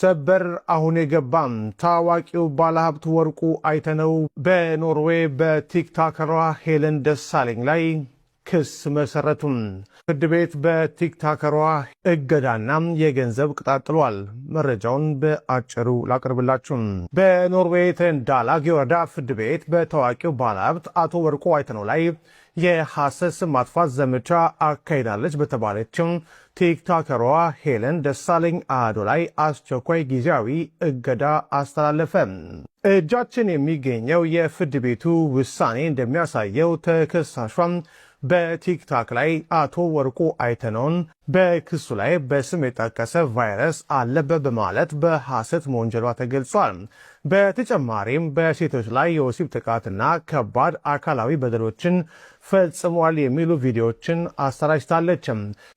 ሰበር አሁን የገባም ታዋቂው ባለሀብት ወርቁ አይተነው በኖርዌይ በቲክቶከሯ ሄለን ደሳለኝ ላይ ክስ መሰረቱም። ፍርድ ቤት በቲክቶከሯ እገዳና የገንዘብ ቅጣት ጥሏል። መረጃውን በአጭሩ ላቀርብላችሁ። በኖርዌይ ተንዳላግ ወረዳ ፍርድ ቤት በታዋቂው ባለሀብት አቶ ወርቁ አይተነው ላይ የሐሰት ስም ማጥፋት ዘመቻ አካሂዳለች በተባለችው ቲክቶከሯ ሄለን ደሳለኝ አዶ ላይ አስቸኳይ ጊዜያዊ እገዳ አስተላለፈ። እጃችን የሚገኘው የፍርድ ቤቱ ውሳኔ እንደሚያሳየው ተከሳሿም በቲክቶክ ላይ አቶ ወርቁ አይተነውን በክሱ ላይ በስም የጠቀሰ ቫይረስ አለበት በማለት በሐሰት መወንጀሏ ተገልጿል። በተጨማሪም በሴቶች ላይ የወሲብ ጥቃትና ከባድ አካላዊ በደሎችን ፈጽሟል የሚሉ ቪዲዮዎችን አሰራጭታለች።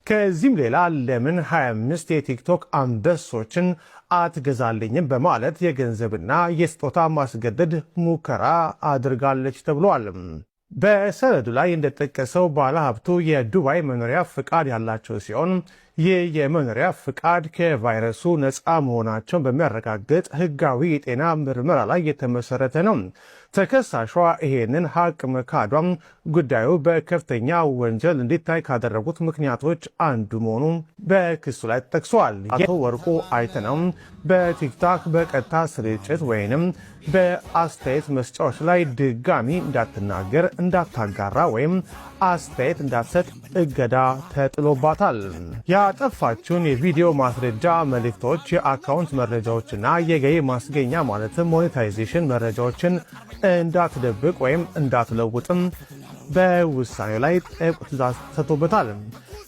ከዚህም ሌላ ለምን 25 የቲክቶክ አንበሶችን አትገዛልኝም በማለት የገንዘብና የስጦታ ማስገደድ ሙከራ አድርጋለች ተብሏል። በሰነዱ ላይ እንደተጠቀሰው ባለሀብቱ የዱባይ መኖሪያ ፍቃድ ያላቸው ሲሆን ይህ የመኖሪያ ፍቃድ ከቫይረሱ ነፃ መሆናቸውን በሚያረጋግጥ ሕጋዊ የጤና ምርመራ ላይ የተመሰረተ ነው። ተከሳሿ ይሄንን ሀቅ መካዷም ጉዳዩ በከፍተኛ ወንጀል እንዲታይ ካደረጉት ምክንያቶች አንዱ መሆኑ በክሱ ላይ ተጠቅሷል። አቶ ወርቁ አይተነው በቲክቶክ በቀጥታ ስርጭት ወይንም በአስተያየት መስጫዎች ላይ ድጋሚ እንዳትናገር፣ እንዳታጋራ ወይም አስተያየት እንዳትሰጥ እገዳ ተጥሎባታል። ያጠፋችውን የቪዲዮ ማስረጃ መልእክቶች፣ የአካውንት መረጃዎችና የገቢ ማስገኛ ማለትም ሞኔታይዜሽን መረጃዎችን እንዳትደብቅ ወይም እንዳትለውጥም በውሳኔው ላይ ጥብቅ ትዕዛዝ ሰጥቶበታል።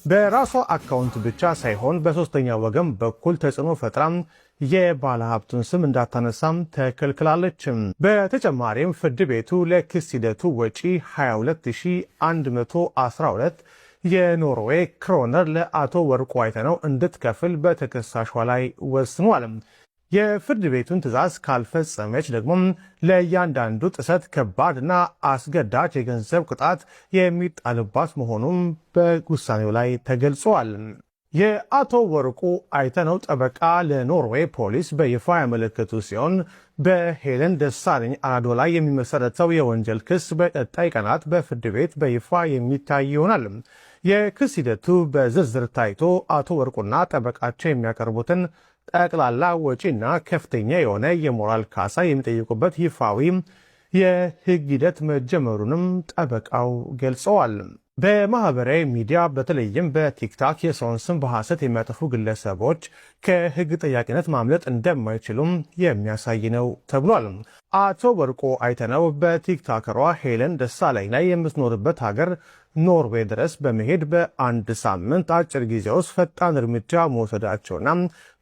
በራሷ አካውንት ብቻ ሳይሆን በሶስተኛ ወገን በኩል ተጽዕኖ ፈጥራም የባለ ሀብቱን ስም እንዳታነሳም ተከልክላለች። በተጨማሪም ፍርድ ቤቱ ለክስ ሂደቱ ወጪ 22112 የኖርዌይ ክሮነር ለአቶ ወርቁ አይተነው እንድትከፍል በተከሳሿ ላይ ወስኗል። የፍርድ ቤቱን ትዕዛዝ ካልፈጸመች ደግሞ ለእያንዳንዱ ጥሰት ከባድና አስገዳጅ የገንዘብ ቅጣት የሚጣልባት መሆኑም በውሳኔው ላይ ተገልጿል። የአቶ ወርቁ አይተነው ጠበቃ ለኖርዌይ ፖሊስ በይፋ ያመለከቱ ሲሆን በሄለን ደሳለኝ አዶ ላይ የሚመሰረተው የወንጀል ክስ በቀጣይ ቀናት በፍርድ ቤት በይፋ የሚታይ ይሆናል። የክስ ሂደቱ በዝርዝር ታይቶ አቶ ወርቁና ጠበቃቸው የሚያቀርቡትን ጠቅላላ ወጪና ከፍተኛ የሆነ የሞራል ካሳ የሚጠይቁበት ይፋዊ የሕግ ሂደት መጀመሩንም ጠበቃው ገልጸዋል። በማህበራዊ ሚዲያ በተለይም በቲክቶክ የሰውን ስም በሐሰት የሚያጠፉ ግለሰቦች ከሕግ ጠያቂነት ማምለጥ እንደማይችሉም የሚያሳይ ነው ተብሏል። አቶ ወርቁ አይተነው በቲክቶከሯ ሄለን ደሳለኝ ላይ የምትኖርበት ሀገር ኖርዌይ ድረስ በመሄድ በአንድ ሳምንት አጭር ጊዜ ውስጥ ፈጣን እርምጃ መውሰዳቸውና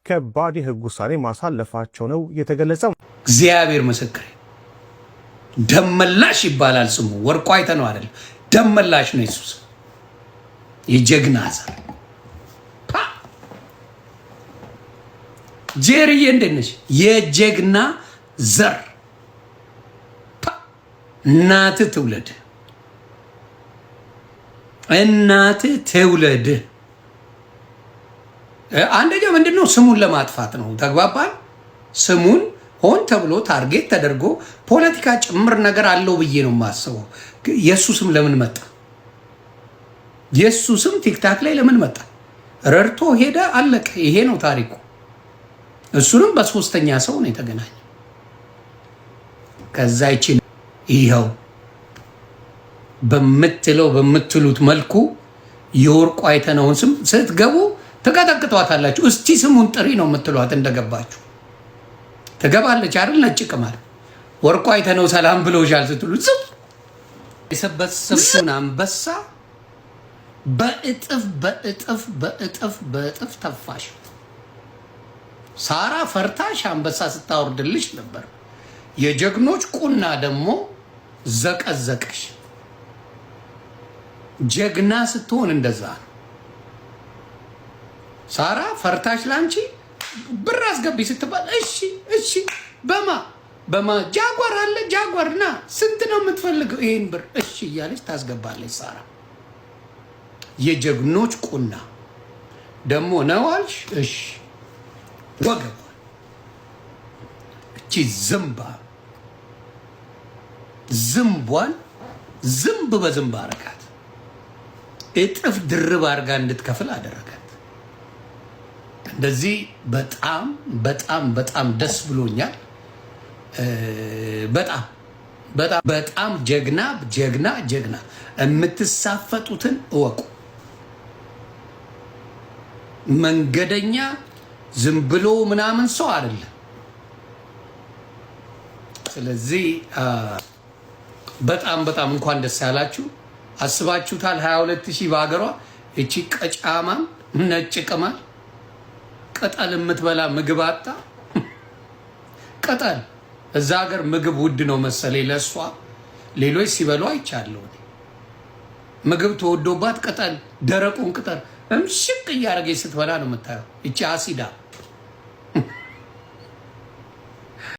ከባድ የሕግ ውሳኔ ማሳለፋቸው ነው የተገለጸው። እግዚአብሔር ምስክር ደመላሽ ይባላል ስሙ። ወርቁ አይተነው አይደል? ደመላሽ ነው ኢየሱስ። የጀግና ዘር ጄሪዬ እንዴት ነሽ? የጀግና ዘር እናት ትውለድ፣ እናት ትውለድ። አንደኛ ምንድነው ስሙን ለማጥፋት ነው። ተግባባን? ስሙን ሆን ተብሎ ታርጌት ተደርጎ ፖለቲካ ጭምር ነገር አለው ብዬ ነው የማስበው። የሱ ስም ለምን መጣ? የሱ ስም ቲክታክ ላይ ለምን መጣ? ረድቶ ሄደ፣ አለቀ። ይሄ ነው ታሪኩ። እሱንም በሶስተኛ ሰው ነው የተገናኘ። ከዛ ይችል ይኸው በምትሉት መልኩ የወርቁ አይተነውን ስም ስትገቡ ተቀጠቅጧታላችሁ። እስቲ ስሙን ጥሪ ነው የምትሏት። እንደገባችሁ ትገባለች አይደል? ነጭ ቅማል ወርቁ አይተነው ሰላም ብሎሻል ስትሉ ዝም የሰበሰብኩን አንበሳ በእጥፍ ተፋሽ። ሳራ ፈርታሽ አንበሳ ስታወርድልሽ ነበር። የጀግኖች ቁና ደግሞ ዘቀዘቀሽ። ጀግና ስትሆን እንደዛ ነው። ሳራ ፈርታሽ ላንቺ ብር አስገቢ ስትባል እሺ በማ ጃጓር አለ ጃጓርና ስንት ነው የምትፈልገው ይሄን ብር እሺ እያለች ታስገባለች። ሳራ የጀግኖች ቁና ደግሞ ነዋልሽ። እሺ ወገብ ዝምባ ዝምቧን ዝምብ በዝምብ አረጋት። እጥፍ ድርብ አድርጋ እንድትከፍል አደረጋት። እንደዚህ በጣም በጣም በጣም ደስ ብሎኛል። በጣም በጣም በጣም ጀግና ጀግና ጀግና። የምትሳፈጡትን እወቁ። መንገደኛ ዝም ብሎ ምናምን ሰው አይደለም። ስለዚህ በጣም በጣም እንኳን ደስ ያላችሁ። አስባችሁታል? 22,000 በሀገሯ እቺ ቀጫማም ነጭ ቅማል ቅጠል የምትበላ ምግብ አጣ። ቅጠል እዛ ሀገር ምግብ ውድ ነው መሰለኝ ለእሷ። ሌሎች ሲበሉ አይቻለሁ። ምግብ ተወዶባት ቅጠል ደረቁን ቅጠል እምሽቅ እያደረገች ስትበላ ነው የምታየው። እቺ አሲዳ